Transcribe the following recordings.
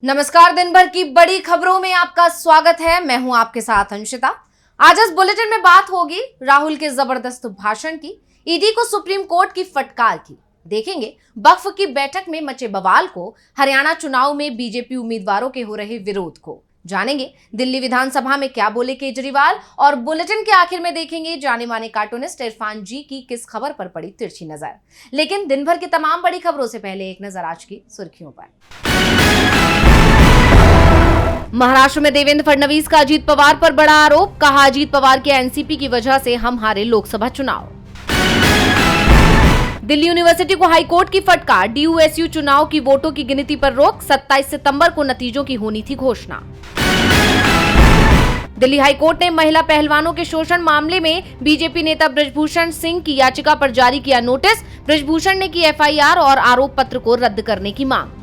नमस्कार। दिन भर की बड़ी खबरों में आपका स्वागत है। मैं हूं आपके साथ अंशिता। आज इस बुलेटिन में बात होगी राहुल के जबरदस्त भाषण की, ईडी को सुप्रीम कोर्ट की फटकार की, देखेंगे वक्फ की बैठक में मचे बवाल को, हरियाणा चुनाव में बीजेपी उम्मीदवारों के हो रहे विरोध को, जानेंगे दिल्ली विधानसभा में क्या बोले केजरीवाल, और बुलेटिन के आखिर में देखेंगे जाने माने कार्टूनिस्ट इरफान जी की किस खबर पर पड़ी तिरछी नजर। लेकिन दिन भर की तमाम बड़ी खबरों से पहले एक नजर आज की सुर्खियों पर। महाराष्ट्र में देवेंद्र फडणवीस का अजीत पवार पर बड़ा आरोप, कहा अजीत पवार के एनसीपी की वजह से हम हारे लोकसभा चुनाव। दिल्ली यूनिवर्सिटी को हाईकोर्ट की फटकार, डीयूएसयू चुनाव की वोटों की गिनती पर रोक, 27 सितंबर को नतीजों की होनी थी घोषणा। दिल्ली हाईकोर्ट ने महिला पहलवानों के शोषण मामले में बीजेपी नेता बृजभूषण सिंह की याचिका पर जारी किया नोटिस, बृजभूषण ने की एफआईआर और आरोप पत्र को रद्द करने की मांग।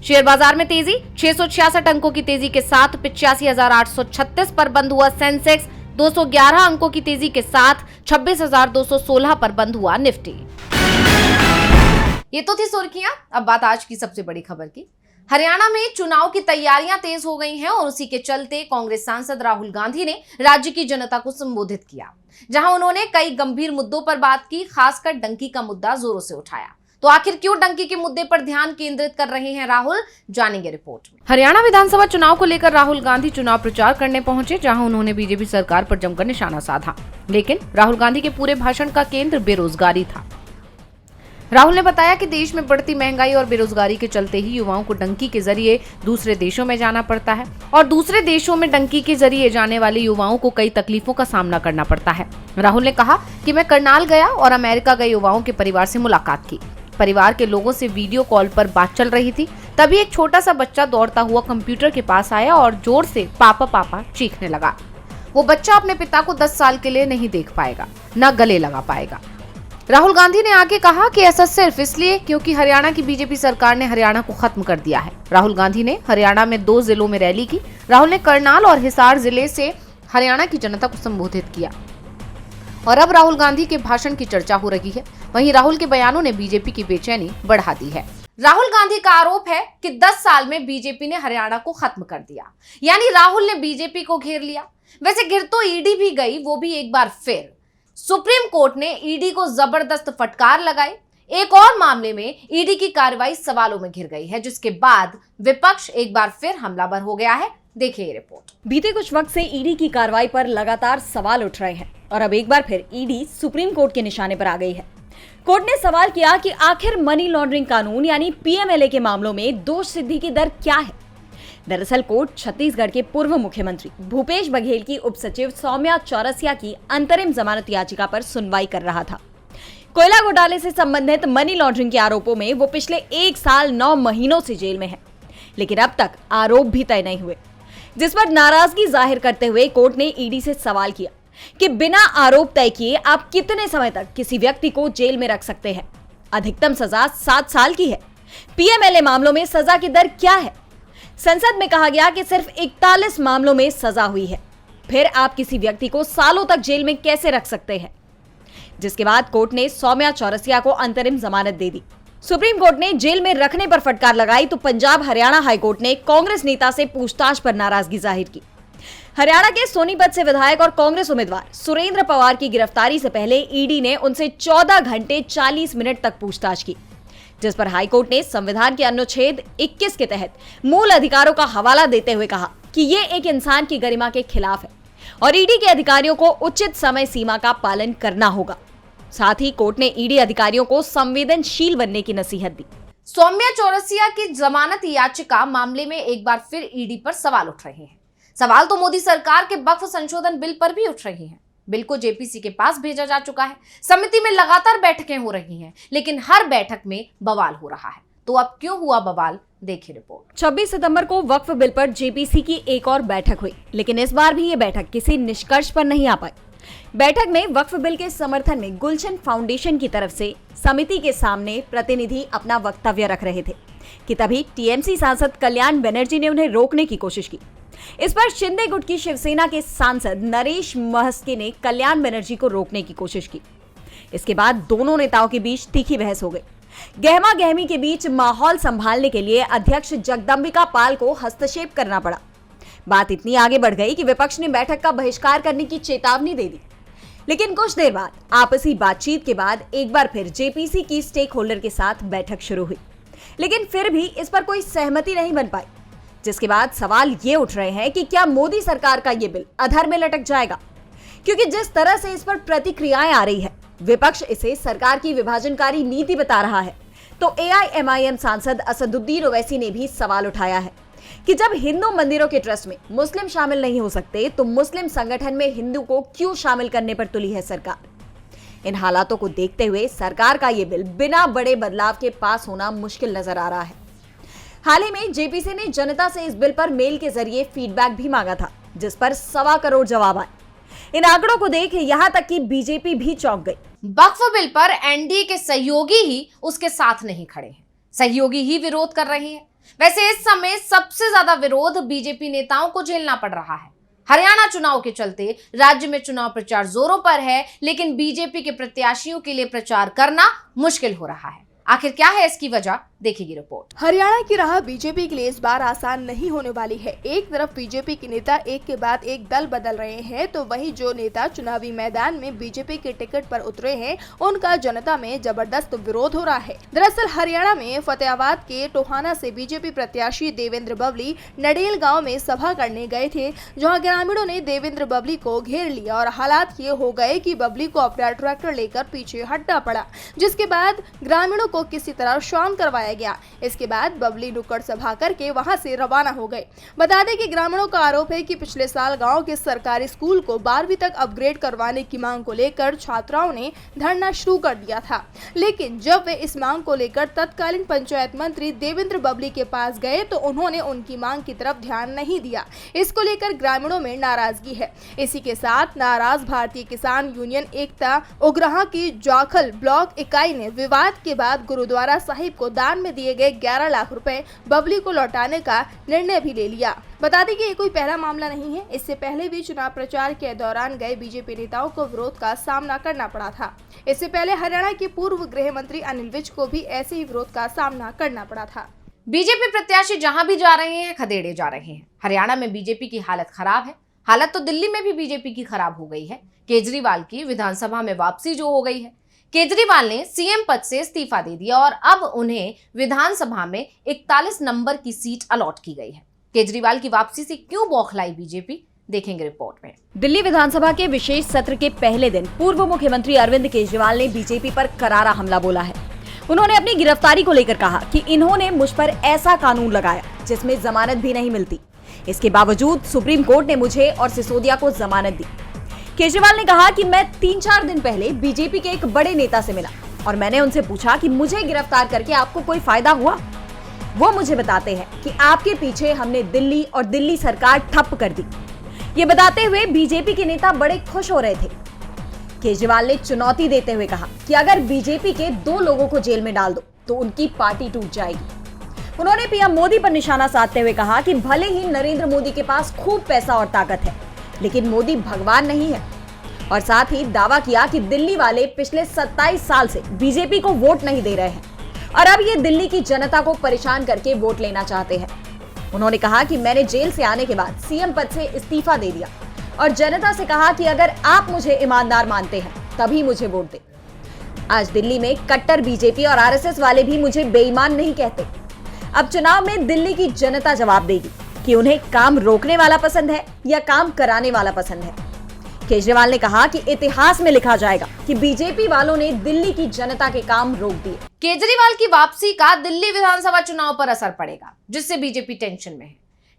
शेयर बाजार में तेजी, 666 अंकों की तेजी के साथ 85,836 पर बंद हुआ सेंसेक्स, 211 अंकों की तेजी के साथ 26,216 पर बंद हुआ निफ्टी। ये तो थी सुर्खियां। अब बात आज की सबसे बड़ी खबर की। हरियाणा में चुनाव की तैयारियां तेज हो गई हैं और उसी के चलते कांग्रेस सांसद राहुल गांधी ने राज्य की जनता को संबोधित किया, जहां उन्होंने कई गंभीर मुद्दों पर बात की, खासकर डंकी का मुद्दा जोरों से उठाया। तो आखिर क्यों डंकी के मुद्दे पर ध्यान केंद्रित कर रहे हैं राहुल, जानेंगे रिपोर्ट में। हरियाणा विधानसभा चुनाव को लेकर राहुल गांधी चुनाव प्रचार करने पहुंचे, जहां उन्होंने बीजेपी सरकार पर जमकर निशाना साधा। लेकिन राहुल गांधी के पूरे भाषण का केंद्र बेरोजगारी था। राहुल ने बताया कि देश में बढ़ती महंगाई और बेरोजगारी के चलते ही युवाओं को डंकी के जरिए दूसरे देशों में जाना पड़ता है और दूसरे देशों में डंकी के जरिए जाने वाले युवाओं को कई तकलीफों का सामना करना पड़ता है। राहुल ने कहा कि मैं करनाल गया और अमेरिका गए युवाओं के परिवार से मुलाकात की। परिवार के लोगों से वीडियो कॉल पर बात चल रही थी, तभी एक छोटा सा बच्चा दौड़ता हुआ कंप्यूटर के पास आया और जोर से पापा पापा चीखने लगा। वो बच्चा अपने पिता को 10 साल के लिए नहीं देख पाएगा, न गले लगा पाएगा। राहुल गांधी ने आगे कहा कि ऐसा सिर्फ इसलिए क्योंकि हरियाणा की बीजेपी सरकार ने हरियाणा को खत्म कर दिया है। राहुल गांधी ने हरियाणा में 2 जिलों में रैली की। राहुल ने करनाल और हिसार जिले से हरियाणा की जनता को संबोधित किया और अब राहुल गांधी के भाषण की चर्चा हो रही है। वहीं राहुल के बयानों ने बीजेपी की बेचैनी बढ़ा दी है। राहुल गांधी का आरोप है कि 10 साल में बीजेपी ने हरियाणा को खत्म कर दिया, यानी राहुल ने बीजेपी को घेर लिया। वैसे घिर तो ईडी भी गई, वो भी एक बार फिर। सुप्रीम कोर्ट ने ईडी को जबरदस्त फटकार लगाई। एक और मामले में ईडी की कार्रवाई सवालों में घिर गई है, जिसके बाद विपक्ष एक बार फिर हमलावर हो गया है। देखिए ये रिपोर्ट। बीते कुछ वक्त से ईडी की कार्रवाई पर लगातार सवाल उठ रहे हैं और अब एक बार फिर ईडी सुप्रीम कोर्ट के निशाने पर आ गई है। कोर्ट ने सवाल किया कि आखिर मनी लॉन्ड्रिंग कानून यानी पीएमएलए के मामलों में दोष सिद्धि की दर क्या है। दरअसल कोर्ट छत्तीसगढ़ के पूर्व मुख्यमंत्री भूपेश बघेल की उपसचिव सौम्या चौरसिया की अंतरिम जमानत याचिका पर सुनवाई कर रहा था। कोयला घोटाले से संबंधित मनी लॉन्ड्रिंग के आरोपों में वो पिछले 1 साल 9 महीनों से जेल में है, लेकिन अब तक आरोप भी तय नहीं हुए, जिस पर नाराजगी जाहिर करते हुए कोर्ट ने ईडी से सवाल किया कि बिना आरोप तय किए आप कितने समय तक किसी व्यक्ति को जेल में रख सकते हैं। अधिकतम सजा 7 साल की है। पीएमएलए मामलों में सजा की दर क्या है? संसद में कहा गया कि सिर्फ 41 मामलों में सजा हुई है। फिर आप किसी व्यक्ति को सालों तक जेल में कैसे रख सकते हैं? जिसके बाद कोर्ट ने सौम्या चौरसिया को अंतरिम जमानत दे दी। सुप्रीम कोर्ट ने जेल में रखने पर फटकार लगाई तो पंजाब हरियाणा हाईकोर्ट ने कांग्रेस नेता से पूछताछ पर नाराजगी जाहिर की। हरियाणा के सोनीपत से विधायक और कांग्रेस उम्मीदवार सुरेंद्र पवार की गिरफ्तारी से पहले ईडी ने उनसे 14 घंटे 40 मिनट तक पूछताछ की, जिस पर हाईकोर्ट ने संविधान के अनुच्छेद 21 के तहत मूल अधिकारों का हवाला देते हुए कहा कि ये एक इंसान की गरिमा के खिलाफ है और ईडी के अधिकारियों को उचित समय सीमा का पालन करना होगा। साथ ही कोर्ट ने ईडी अधिकारियों को संवेदनशील बनने की नसीहत दी। सौम्या चौरसिया की जमानत याचिका मामले में एक बार फिर ईडी पर सवाल उठ रहे हैं। सवाल तो मोदी सरकार के वक्फ संशोधन बिल पर भी उठ रहे हैं। बिल को जेपीसी के पास भेजा जा चुका है। समिति में लगातार बैठकें हो रही हैं, लेकिन हर बैठक में बवाल हो रहा है। तो अब क्यों हुआ बवाल, देखिए रिपोर्ट। 26 सितंबर को वक्फ बिल पर जेपीसी की एक और बैठक हुई, लेकिन इस बार भी ये बैठक किसी निष्कर्ष पर नहीं आ पाई। बैठक में वक्फ बिल के समर्थन में गुलशन फाउंडेशन की तरफ से समिति के सामने प्रतिनिधि अपना वक्तव्य रख रहे थे कि तभी टीएमसी सांसद कल्याण बनर्जी ने उन्हें रोकने की कोशिश की। इस पर शिंदे गुट की शिवसेना के सांसद नरेश महस्के ने कल्याण बनर्जी को रोकने की कोशिश की। इसके बाद दोनों नेताओं के बीच तीखी बहस हो गई। गहमा गहमी के बीच माहौल संभालने के लिए अध्यक्ष जगदंबिका पाल को हस्तक्षेप करना पड़ा। बात इतनी आगे बढ़ गई कि विपक्ष ने बैठक का बहिष्कार करने की चेतावनी दे दी। लेकिन कुछ देर बाद आपसी बातचीत के बाद एक बार फिर जेपीसी की स्टेक होल्डर के साथ बैठक शुरू हुई, लेकिन फिर भी इस पर कोई सहमति नहीं बन पाई, जिसके बाद सवाल ये उठ रहे हैं कि क्या मोदी सरकार का ये बिल अधर में लटक जाएगा? क्योंकि जिस तरह से इस पर प्रतिक्रियाएं आ रही है, विपक्ष इसे सरकार की विभाजनकारी नीति बता रहा है, तो एआईएमआईएम सांसद असदुद्दीन ओवैसी ने भी सवाल उठाया है कि जब हिंदू मंदिरों के ट्रस्ट में मुस्लिम शामिल नहीं हो सकते, तो मुस्लिम संगठन में हिंदू को क्यों शामिल करने पर तुली है सरकार? इन हालातों को देखते हुए सरकार का यह बिल बिना बड़े बदलाव के पास होना मुश्किल नजर आ रहा है। हाल ही में जेपीसी ने जनता से इस बिल पर मेल के जरिए फीडबैक भी मांगा था, जिस पर 1.25 करोड़ जवाब आए। इन आंकड़ों को देख यहां तक कि बीजेपी भी चौंक गई। वक्फ बिल पर एनडीए के सहयोगी ही उसके साथ नहीं खड़े हैं, सहयोगी ही विरोध कर रहे हैं। वैसे इस समय सबसे ज्यादा विरोध बीजेपी नेताओं को झेलना पड़ रहा है। हरियाणा चुनाव के चलते राज्य में चुनाव प्रचार जोरों पर है, लेकिन बीजेपी के प्रत्याशियों के लिए प्रचार करना मुश्किल हो रहा है। आखिर क्या है इसकी वजह, देखिए रिपोर्ट। हरियाणा की राह बीजेपी के लिए इस बार आसान नहीं होने वाली है। एक तरफ बीजेपी के नेता एक के बाद एक दल बदल रहे हैं, तो वहीं जो नेता चुनावी मैदान में बीजेपी के टिकट पर उतरे हैं, उनका जनता में जबरदस्त विरोध हो रहा है। दरअसल हरियाणा में फतेहाबाद के टोहाना से बीजेपी प्रत्याशी देवेंद्र बबली नडेल गाँव में सभा करने गए थे, जहाँ ग्रामीणों ने देवेंद्र बबली को घेर लिया और हालात ये हो गए कि बबली को अपना ट्रैक्टर लेकर पीछे हटना पड़ा, जिसके बाद ग्रामीणों को किसी तरह शांत करवाया गया। इसके बाद बबली नुक्कड़ सभा करके वहां से रवाना हो गए। बता दें कि ग्रामीणों का आरोप है कि पिछले साल गांव के सरकारी स्कूल को 12वीं तक अपग्रेड करवाने की मांग को लेकर छात्राओं ने धरना शुरू कर दिया था, लेकिन जब वे इस मांग को लेकर तत्कालीन पंचायत मंत्री देवेंद्र बबली के पास गए तो उन्होंने उनकी मांग की तरफ ध्यान नहीं दिया। इसको लेकर ग्रामीणों में नाराजगी है। इसी के साथ नाराज भारतीय किसान यूनियन एकता उग्रहा की जाखल ब्लॉक इकाई ने विवाद के बाद गुरुद्वारा साहिब को दान में दिए गए 11 लाख रुपए बबली को लौटाने का निर्णय भी ले लिया। बता दें कि ये कोई पहला मामला नहीं है। इससे पहले भी चुनाव प्रचार के दौरान गए बीजेपी नेताओं को विरोध का सामना करना पड़ा था। इससे पहले हरियाणा के पूर्व गृह मंत्री अनिल विज को भी ऐसे ही विरोध का सामना करना पड़ा था। बीजेपी प्रत्याशी जहां भी जा रहे हैं, खदेड़े जा रहे हैं। हरियाणा में बीजेपी की हालत खराब है। हालत तो दिल्ली में भी बीजेपी की खराब हो गई है। केजरीवाल की विधानसभा में वापसी जो हो गई है, केजरीवाल ने सीएम पद से इस्तीफा दे दिया और अब उन्हें विधानसभा में 41 नंबर की सीट अलॉट की गई है। केजरीवाल की वापसी से क्यों बौखलाई बीजेपी, देखेंगे रिपोर्ट में। दिल्ली विधानसभा के विशेष सत्र के पहले दिन पूर्व मुख्यमंत्री अरविंद केजरीवाल ने बीजेपी पर करारा हमला बोला है। उन्होंने अपनी गिरफ्तारी को लेकर कहा कि इन्होंने मुझ पर ऐसा कानून लगाया जिसमें जमानत भी नहीं मिलती। इसके बावजूद सुप्रीम कोर्ट ने मुझे और सिसोदिया को जमानत दी। केजरीवाल ने कहा कि मैं 3-4 दिन पहले बीजेपी के एक बड़े नेता से मिला और मैंने उनसे पूछा कि मुझे गिरफ्तार करके आपको कोई फायदा हुआ? वो मुझे बताते हैं कि आपके पीछे हमने दिल्ली और दिल्ली सरकार ठप कर दी। ये बताते हुए बीजेपी के नेता बड़े खुश हो रहे थे। केजरीवाल ने चुनौती देते हुए कहा कि अगर बीजेपी के 2 लोगों को जेल में डाल दो तो उनकी पार्टी टूट जाएगी। उन्होंने पीएम मोदी पर निशाना साधते हुए कहा कि भले ही नरेंद्र मोदी के पास खूब पैसा और ताकत है, लेकिन मोदी भगवान नहीं है। और साथ ही दावा किया कि दिल्ली वाले पिछले 27 साल से बीजेपी को वोट नहीं दे रहे हैं और अब ये दिल्ली की जनता को परेशान करके वोट लेना चाहते हैं। उन्होंने कहा कि मैंने जेल से आने के बाद सीएम पद से इस्तीफा दे दिया और जनता से कहा कि अगर आप मुझे ईमानदार मानते हैं तभी मुझे वोट दें। आज दिल्ली में कट्टर बीजेपी और आरएसएस वाले भी मुझे बेईमान नहीं कहते। अब चुनाव में दिल्ली की जनता जवाब देगी कि उन्हें काम रोकने वाला पसंद है या काम कराने वाला पसंद है। केजरीवाल ने कहा कि इतिहास में लिखा जाएगा कि बीजेपी वालों ने दिल्ली की जनता के काम रोक दिए। केजरीवाल की वापसी का दिल्ली विधानसभा चुनाव पर असर पड़ेगा, जिससे बीजेपी टेंशन में है।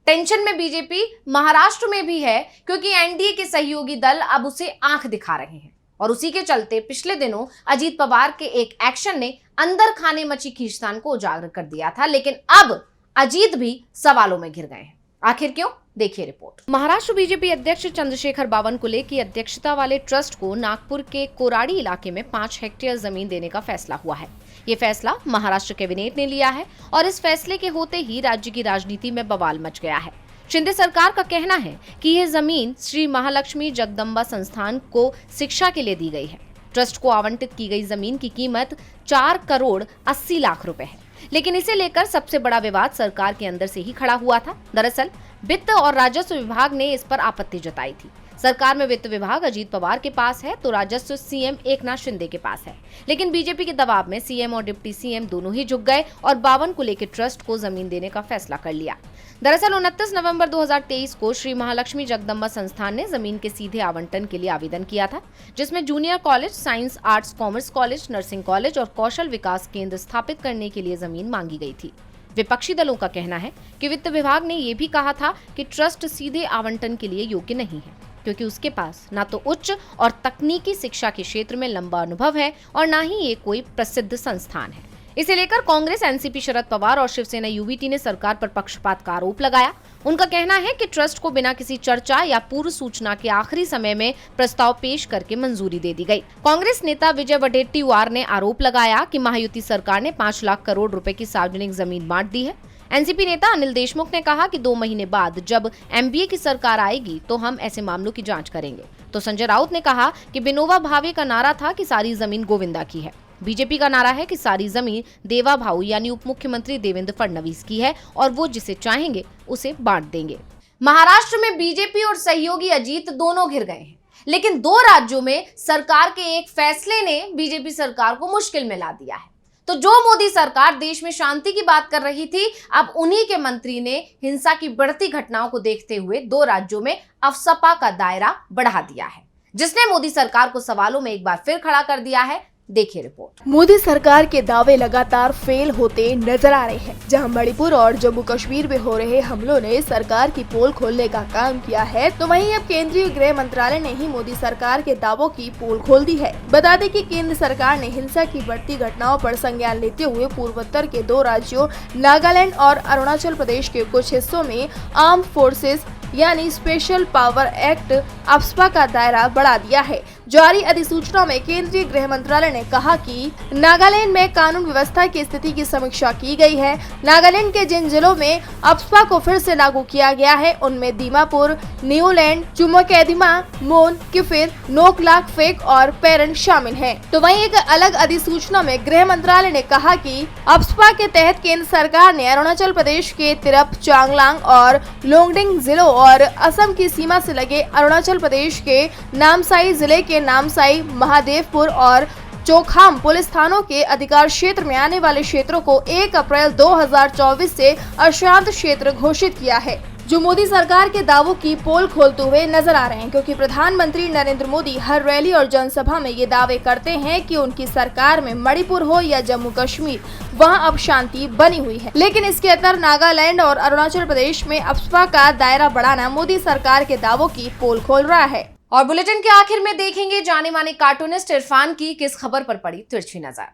टेंशन में बीजेपी महाराष्ट्र में भी है, क्योंकि एनडीए के सहयोगी दल अब उसे आंख दिखा रहे हैं और उसी के चलते पिछले दिनों अजीत पवार के एक एक्शन ने अंदर खाने मची खींचतान को उजागर कर दिया था, लेकिन अब अजीत भी सवालों में घिर गए हैं। आखिर क्यों, देखिए रिपोर्ट। महाराष्ट्र बीजेपी अध्यक्ष चंद्रशेखर बावनकुले की अध्यक्षता वाले ट्रस्ट को नागपुर के कोराड़ी इलाके में 5 हेक्टेयर जमीन देने का फैसला हुआ है। ये फैसला महाराष्ट्र कैबिनेट ने लिया है और इस फैसले के होते ही राज्य की राजनीति में बवाल मच गया है। शिंदे सरकार का कहना है कि यह जमीन श्री महालक्ष्मी जगदम्बा संस्थान को शिक्षा के लिए दी गई है। ट्रस्ट को आवंटित की गई जमीन की कीमत 4 करोड़ 80 लाख रुपए है, लेकिन इसे लेकर सबसे बड़ा विवाद सरकार के अंदर से ही खड़ा हुआ था। दरअसल वित्त और राजस्व विभाग ने इस पर आपत्ति जताई थी। सरकार में वित्त विभाग अजीत पवार के पास है तो राजस्व सीएम एकनाथ शिंदे के पास है, लेकिन बीजेपी के दबाव में सीएम और डिप्टी सीएम दोनों ही झुक गए और 52 को लेकर ट्रस्ट को जमीन देने का फैसला कर लिया। दरअसल 29 नवंबर 2023 को श्री महालक्ष्मी जगदम्बा संस्थान ने जमीन के सीधे आवंटन के लिए आवेदन किया था, जिसमें junior college, science, arts, commerce college, nursing college और कौशल विकास केंद्र स्थापित करने के लिए जमीन मांगी गई थी। विपक्षी दलों का कहना है कि वित्त विभाग ने यह भी कहा था कि ट्रस्ट सीधे आवंटन के लिए योग्य नहीं है, क्योंकि उसके पास ना तो उच्च और तकनीकी शिक्षा के क्षेत्र में लंबा अनुभव है और ना ही ये कोई प्रसिद्ध संस्थान है। इसे लेकर कांग्रेस, एनसीपी, शरद पवार और शिवसेना यूबीटी ने सरकार पर पक्षपात का आरोप लगाया। उनका कहना है कि ट्रस्ट को बिना किसी चर्चा या पूर्व सूचना के आखिरी समय में प्रस्ताव पेश करके मंजूरी दे दी गई। कांग्रेस नेता विजय वडेट्टीवार ने आरोप लगाया कि महायुति सरकार ने 5 लाख करोड़ रुपए की सार्वजनिक जमीन बांट दी है। एनसीपी नेता अनिल देशमुख ने कहा कि 2 महीने बाद जब एमबीए की सरकार आएगी तो हम ऐसे मामलों की जांच करेंगे। तो संजय राउत ने कहा कि विनोबा भावे का नारा था कि सारी जमीन गोविंदा की है। बीजेपी का नारा है कि सारी जमीन देवा भाऊ यानी उप मुख्यमंत्री देवेंद्र फडणवीस की है और वो जिसे चाहेंगे उसे बांट देंगे। महाराष्ट्र में बीजेपी और सहयोगी अजीत दोनों घिर गए हैं, लेकिन 2 राज्यों में सरकार के एक फैसले ने बीजेपी सरकार को मुश्किल में ला दिया है। तो जो मोदी सरकार देश में शांति की बात कर रही थी, अब उन्हीं के मंत्री ने हिंसा की बढ़ती घटनाओं को देखते हुए 2 राज्यों में अफसपा का दायरा बढ़ा दिया है, जिसने मोदी सरकार को सवालों में एक बार फिर खड़ा कर दिया है। देखिए रिपोर्ट। मोदी सरकार के दावे लगातार फेल होते नजर आ रहे हैं। जहां मणिपुर और जम्मू कश्मीर में हो रहे हमलों ने सरकार की पोल खोलने का काम किया है, तो वहीं अब केंद्रीय गृह मंत्रालय ने ही मोदी सरकार के दावों की पोल खोल दी है। बता दें कि केंद्र सरकार ने हिंसा की बढ़ती घटनाओं पर संज्ञान लेते हुए पूर्वोत्तर के 2 राज्यों नागालैंड और अरुणाचल प्रदेश के कुछ हिस्सों में आर्म फोर्सेस यानी स्पेशल पावर एक्ट अफस्पा का दायरा बढ़ा दिया है। जारी अधिसूचना में केंद्रीय गृह मंत्रालय ने कहा कि नागालैंड में कानून व्यवस्था की स्थिति की समीक्षा की गई है। नागालैंड के जिन जिलों में अफस्पा को फिर से लागू किया गया है उनमें दीमापुर, न्यूलैंड, चुमोकेदिमा, मोन, किफिर, नोकलाक फेक और पेरन शामिल हैं। तो वहीं एक अलग अधिसूचना में गृह मंत्रालय ने कहा कि अफस्पा के तहत केंद्र सरकार ने अरुणाचल प्रदेश के तिरप, चांगलांग और लोंगडिंग जिलों और असम की सीमा से लगे अरुणाचल प्रदेश के नामसाई जिले के नामसाई, महादेवपुर और चोखाम पुलिस थानों के अधिकार क्षेत्र में आने वाले क्षेत्रों को 1 अप्रैल 2024 से अशांत क्षेत्र घोषित किया है, जो मोदी सरकार के दावों की पोल खोलते हुए नजर आ रहे हैं। क्योंकि प्रधानमंत्री नरेंद्र मोदी हर रैली और जनसभा में ये दावे करते हैं कि उनकी सरकार में मणिपुर हो या जम्मू कश्मीर, वहां अब शांति बनी हुई है। लेकिन इसके अंदर नागालैंड और अरुणाचल प्रदेश में अफस्पा का दायरा बढ़ाना मोदी सरकार के दावों की पोल खोल रहा है। और बुलेटिन के आखिर में देखेंगे जाने माने कार्टूनिस्ट इरफान की किस खबर पर पड़ी तिरछी नजर।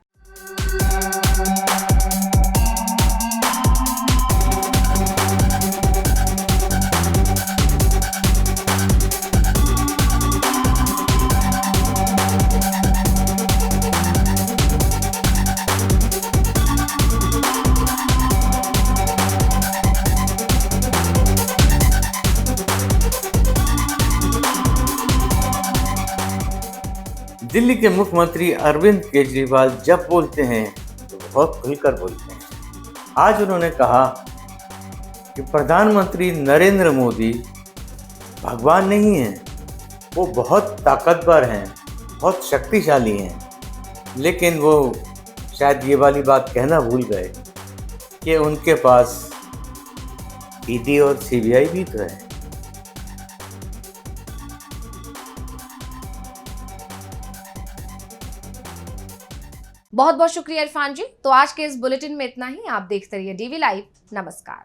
दिल्ली के मुख्यमंत्री अरविंद केजरीवाल जब बोलते हैं तो बहुत खुलकर बोलते हैं। आज उन्होंने कहा कि प्रधानमंत्री नरेंद्र मोदी भगवान नहीं हैं, वो बहुत ताकतवर हैं, बहुत शक्तिशाली हैं, लेकिन वो शायद ये वाली बात कहना भूल गए कि उनके पास ईडी और सीबीआई भी तो है। बहुत बहुत शुक्रिया इरफान जी। तो आज के इस बुलेटिन में इतना ही। आप देखते रहिए डीवी लाइव। नमस्कार।